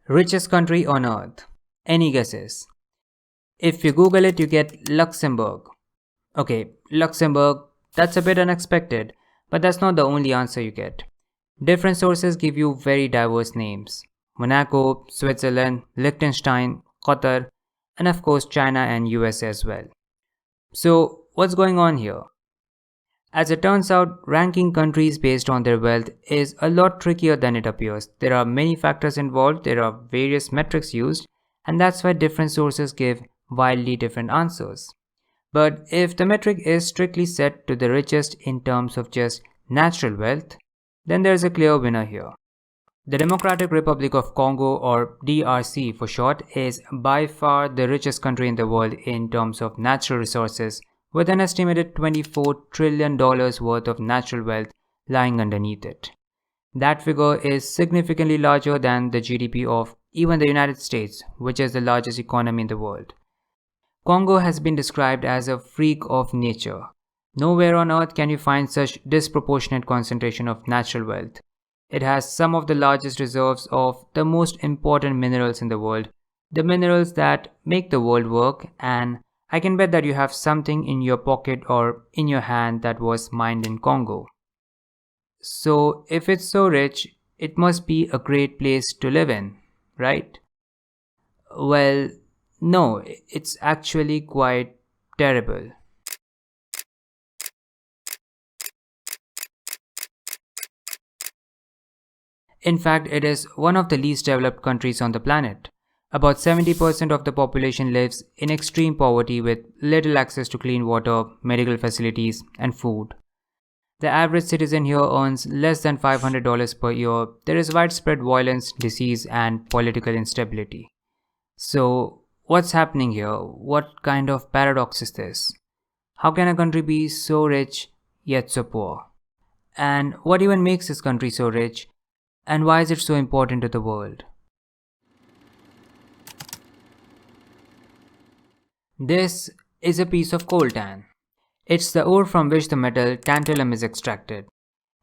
Richest country on earth. Any guesses? If you Google it, you get Luxembourg. Okay, Luxembourg, that's a bit unexpected, but that's not the only answer you get. Different sources give you very diverse names: Monaco, Switzerland, Liechtenstein, Qatar, and of course China and US as well. So, what's going on here? As it turns out, ranking countries based on their wealth is a lot trickier than it appears. There are many factors involved, there are various metrics used, and that's why different sources give wildly different answers. But if the metric is strictly set to the richest in terms of just natural wealth, then there's a clear winner here. The Democratic Republic of Congo, or DRC for short, is by far the richest country in the world in terms of natural resources, with an estimated $24 trillion worth of natural wealth lying underneath it. That figure is significantly larger than the GDP of even the United States, which is the largest economy in the world. Congo has been described as a freak of nature. Nowhere on earth can you find such disproportionate concentration of natural wealth. It has some of the largest reserves of the most important minerals in the world, the minerals that make the world work, and I can bet that you have something in your pocket or in your hand that was mined in Congo. So, if it's so rich, it must be a great place to live in, right? Well, no, it's actually quite terrible. In fact, it is one of the least developed countries on the planet. About 70% of the population lives in extreme poverty with little access to clean water, medical facilities, and food. The average citizen here earns less than $500 per year. There is widespread violence, disease, and political instability. So, what's happening here? What kind of paradox is this? How can a country be so rich yet so poor? And what even makes this country so rich? And why is it so important to the world? This is a piece of coltan. It's the ore from which the metal tantalum is extracted.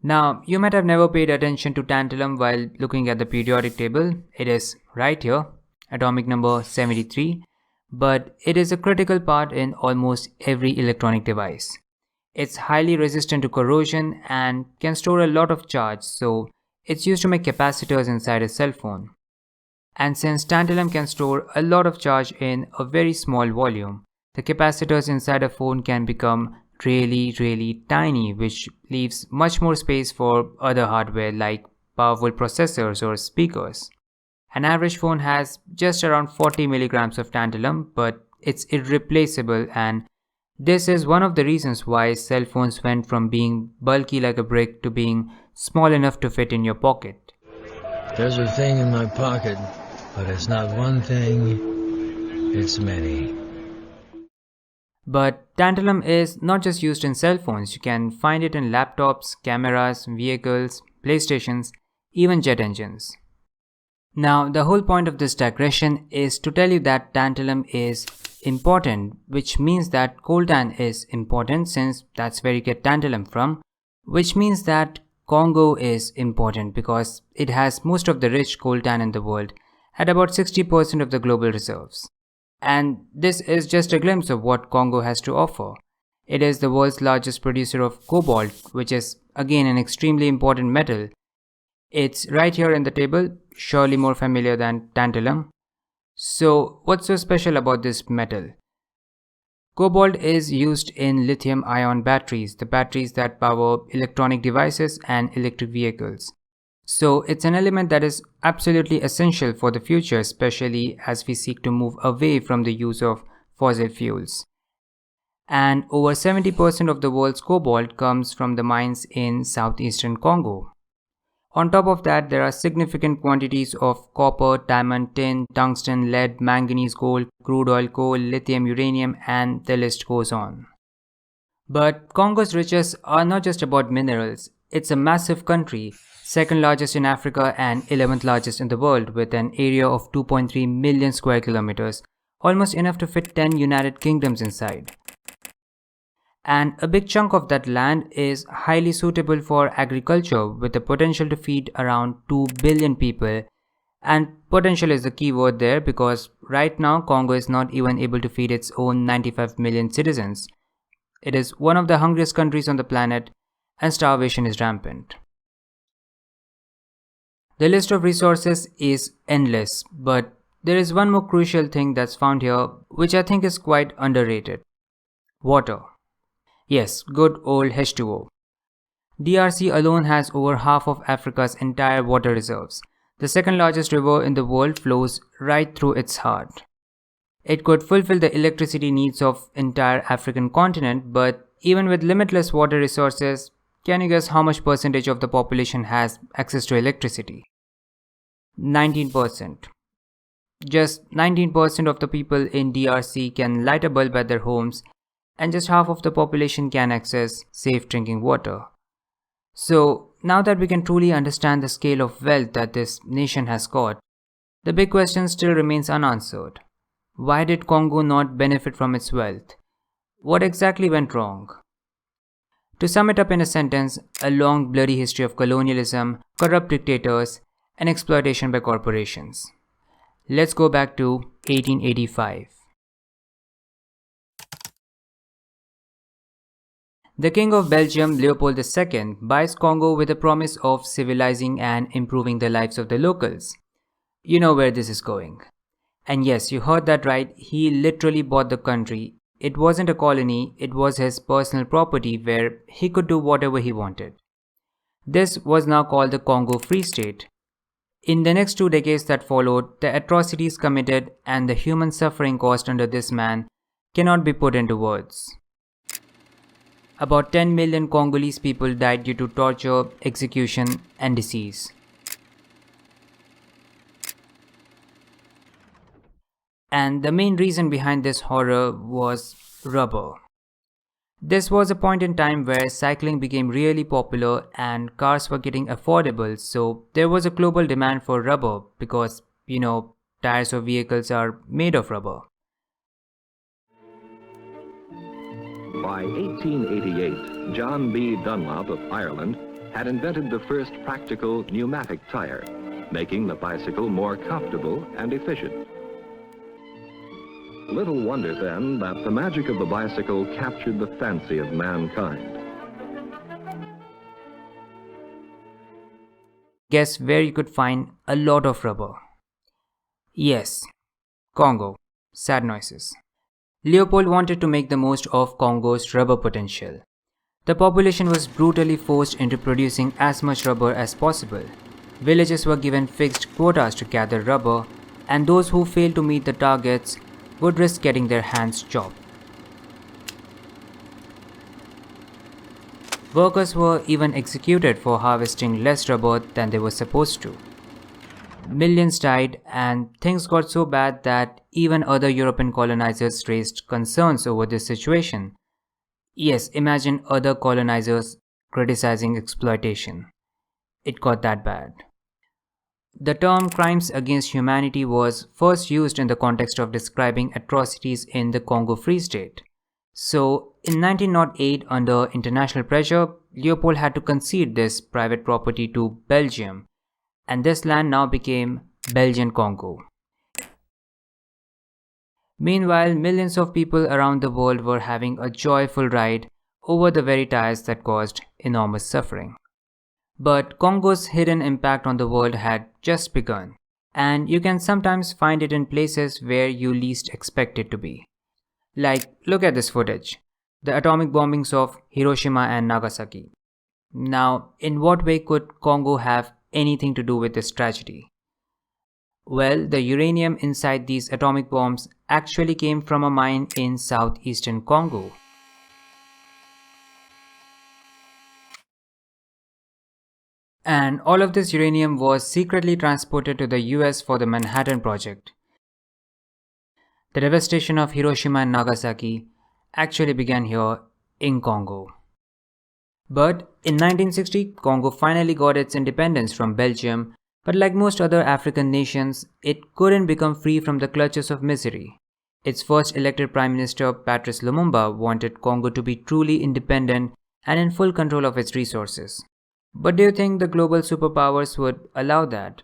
Now, you might have never paid attention to tantalum while looking at the periodic table. It is right here, atomic number 73, but it is a critical part in almost every electronic device. It's highly resistant to corrosion and can store a lot of charge, so it's used to make capacitors inside a cell phone. And since tantalum can store a lot of charge in a very small volume, the capacitors inside a phone can become really tiny, which leaves much more space for other hardware like powerful processors or speakers. An average phone has just around 40 milligrams of tantalum, but it's irreplaceable, and this is one of the reasons why cell phones went from being bulky like a brick to being small enough to fit in your pocket. There's a thing in my pocket, but it's not one thing, it's many. But tantalum is not just used in cell phones. You can find it in laptops, cameras, vehicles, PlayStations, even jet engines. Now, the whole point of this digression is to tell you that tantalum is important, which means that coltan is important since that's where you get tantalum from, which means that Congo is important because it has most of the rich coltan in the world at about 60% of the global reserves. And this is just a glimpse of what Congo has to offer. It is the world's largest producer of cobalt, which is again an extremely important metal. It's right here in the table, surely more familiar than tantalum. So, what's so special about this metal? Cobalt is used in lithium-ion batteries, the batteries that power electronic devices and electric vehicles. So, it's an element that is absolutely essential for the future, especially as we seek to move away from the use of fossil fuels. And over 70% of the world's cobalt comes from the mines in southeastern Congo. On top of that, there are significant quantities of copper, diamond, tin, tungsten, lead, manganese, gold, crude oil, coal, lithium, uranium, and the list goes on. But Congo's riches are not just about minerals. It's a massive country, second largest in Africa and 11th largest in the world, with an area of 2.3 million square kilometers, almost enough to fit 10 United Kingdoms inside. And a big chunk of that land is highly suitable for agriculture with the potential to feed around 2 billion people, And potential is the key word there because right now Congo is not even able to feed its own 95 million citizens. It is one of the hungriest countries on the planet and starvation is rampant. The list of resources is endless, but there is one more crucial thing that's found here which I think is quite underrated. Water. Yes, good old H2O. DRC alone has over half of Africa's entire water reserves. The second largest river in the world flows right through its heart. It could fulfill the electricity needs of entire African continent, but even with limitless water resources, can you guess how much percentage of the population has access to electricity? 19%. Just 19% of the people in DRC can light a bulb at their homes, and just half of the population can access safe drinking water. So, now that we can truly understand the scale of wealth that this nation has got, the big question still remains unanswered. Why did Congo not benefit from its wealth? What exactly went wrong? To sum it up in a sentence, a long bloody history of colonialism, corrupt dictators, and exploitation by corporations. Let's go back to 1885. The King of Belgium, Leopold II, buys Congo with the promise of civilizing and improving the lives of the locals. You know where this is going. And yes, you heard that right, he literally bought the country. It wasn't a colony, it was his personal property where he could do whatever he wanted. This was now called the Congo Free State. In the next 2 decades that followed, the atrocities committed and the human suffering caused under this man cannot be put into words. About 10 million Congolese people died due to torture, execution, and disease. And the main reason behind this horror was rubber. This was a point in time where cycling became really popular and cars were getting affordable, so there was a global demand for rubber because, tires of vehicles are made of rubber. By 1888, John B. Dunlop of Ireland had invented the first practical pneumatic tire, making the bicycle more comfortable and efficient. Little wonder then that the magic of the bicycle captured the fancy of mankind. Guess where you could find a lot of rubber? Yes, Congo. Sad noises. Leopold wanted to make the most of Congo's rubber potential. The population was brutally forced into producing as much rubber as possible. Villages were given fixed quotas to gather rubber, and those who failed to meet the targets would risk getting their hands chopped. Workers were even executed for harvesting less rubber than they were supposed to. Millions died, and things got so bad that even other European colonizers raised concerns over this situation. Yes, imagine other colonizers criticizing exploitation. It got that bad. The term crimes against humanity was first used in the context of describing atrocities in the Congo Free State. So, in 1908, under international pressure, Leopold had to concede this private property to Belgium, and this land now became Belgian Congo. Meanwhile, millions of people around the world were having a joyful ride over the very tires that caused enormous suffering. But Congo's hidden impact on the world had just begun, and you can sometimes find it in places where you least expect it to be. Like, look at this footage, the atomic bombings of Hiroshima and Nagasaki. Now, in what way could Congo have anything to do with this tragedy? Well, the uranium inside these atomic bombs actually came from a mine in southeastern Congo. And all of this uranium was secretly transported to the US for the Manhattan Project. The devastation of Hiroshima and Nagasaki actually began here in Congo. But in 1960, Congo finally got its independence from Belgium, but like most other African nations, it couldn't become free from the clutches of misery. Its first elected Prime Minister, Patrice Lumumba, wanted Congo to be truly independent and in full control of its resources. But do you think the global superpowers would allow that?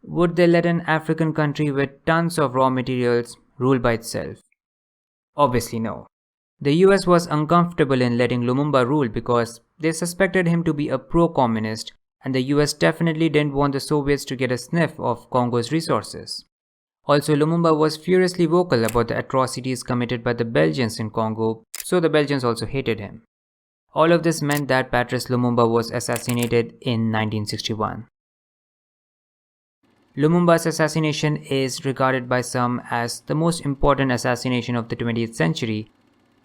Would they let an African country with tons of raw materials rule by itself? Obviously no. The US was uncomfortable in letting Lumumba rule because they suspected him to be a pro-communist, and the US definitely didn't want the Soviets to get a sniff of Congo's resources. Also, Lumumba was furiously vocal about the atrocities committed by the Belgians in Congo, so the Belgians also hated him. All of this meant that Patrice Lumumba was assassinated in 1961. Lumumba's assassination is regarded by some as the most important assassination of the 20th century,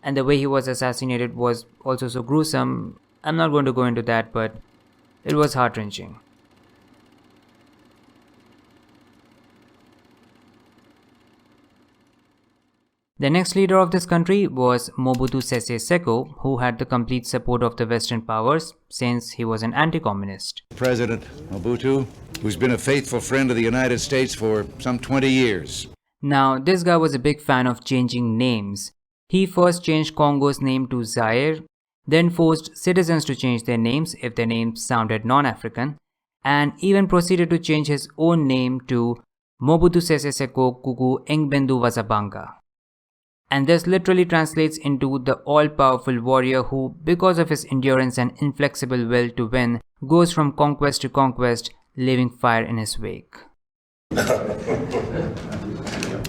and the way he was assassinated was also so gruesome. I'm not going to go into that, but it was heart-wrenching. The next leader of this country was Mobutu Sese Seko, who had the complete support of the Western powers since he was an anti-communist. President Mobutu, who's been a faithful friend of the United States for some 20 years. Now, this guy was a big fan of changing names. He first changed Congo's name to Zaire, then forced citizens to change their names if their names sounded non-African, and even proceeded to change his own name to Mobutu Sese Seko Kuku Ngbendu Wazabanga. And this literally translates into the all-powerful warrior who, because of his endurance and inflexible will to win, goes from conquest to conquest, leaving fire in his wake.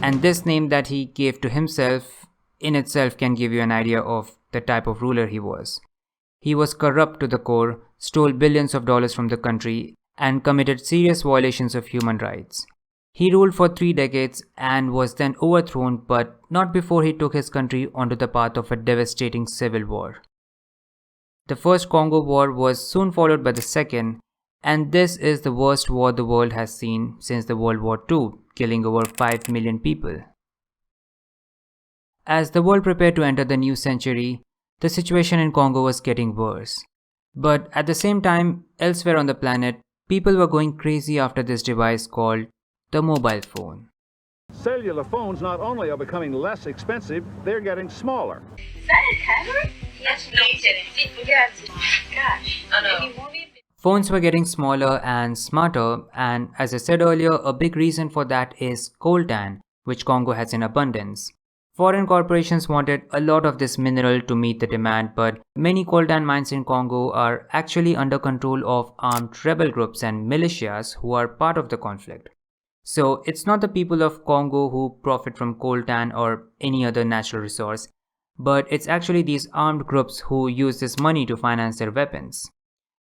And this name that he gave to himself in itself can give you an idea of the type of ruler he was. He was corrupt to the core, stole billions of dollars from the country, and committed serious violations of human rights. He ruled for 3 decades and was then overthrown, but not before he took his country onto the path of a devastating civil war. The First Congo War was soon followed by the Second, and this is the worst war the world has seen since the World War II, killing over 5 million people. As the world prepared to enter the new century, the situation in Congo was getting worse. But at the same time, elsewhere on the planet, people were going crazy after this device called the mobile phone. Cellular phones not only are becoming less expensive, they're getting smaller. Is that a camera? Yes, no kidding. Yes. Gosh. I know. Phones were getting smaller and smarter, and as I said earlier, a big reason for that is coltan, which Congo has in abundance. Foreign corporations wanted a lot of this mineral to meet the demand, but many coltan mines in Congo are actually under control of armed rebel groups and militias who are part of the conflict. So it's not the people of Congo who profit from coltan or any other natural resource, but it's actually these armed groups who use this money to finance their weapons.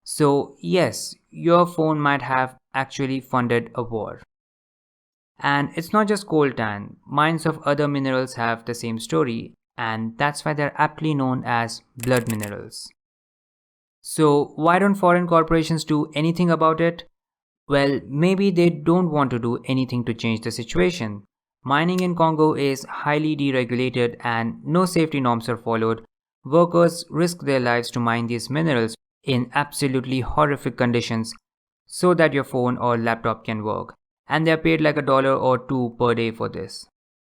So yes, your phone might have actually funded a war. And it's not just coltan, mines of other minerals have the same story, and that's why they're aptly known as blood minerals. So why don't foreign corporations do anything about it? Well, maybe they don't want to do anything to change the situation. Mining in Congo is highly deregulated and no safety norms are followed. Workers risk their lives to mine these minerals in absolutely horrific conditions so that your phone or laptop can work. And they're paid like $1 or $2 per day for this.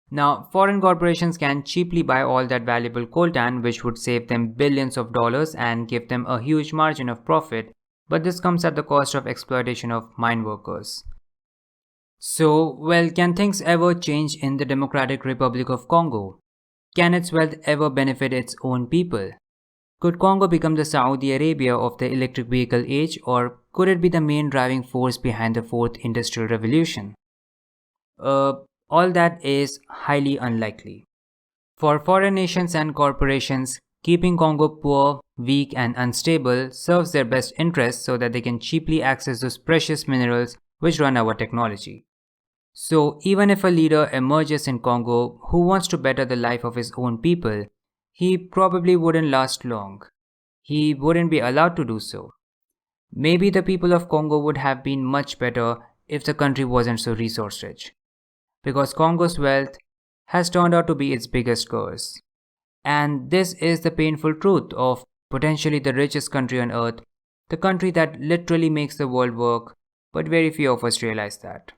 Now, foreign corporations can cheaply buy all that valuable coltan, which would save them billions of dollars and give them a huge margin of profit. But this comes at the cost of exploitation of mine workers. So, well, can things ever change in the Democratic Republic of Congo? Can its wealth ever benefit its own people? Could Congo become the Saudi Arabia of the electric vehicle age, or could it be the main driving force behind the fourth industrial revolution? All that is highly unlikely. For foreign nations and corporations, keeping Congo poor, weak and unstable serves their best interests so that they can cheaply access those precious minerals which run our technology. So even if a leader emerges in Congo who wants to better the life of his own people, he probably wouldn't last long. He wouldn't be allowed to do so. Maybe the people of Congo would have been much better if the country wasn't so resource rich. Because Congo's wealth has turned out to be its biggest curse. And this is the painful truth of potentially the richest country on earth, the country that literally makes the world work, but very few of us realize that.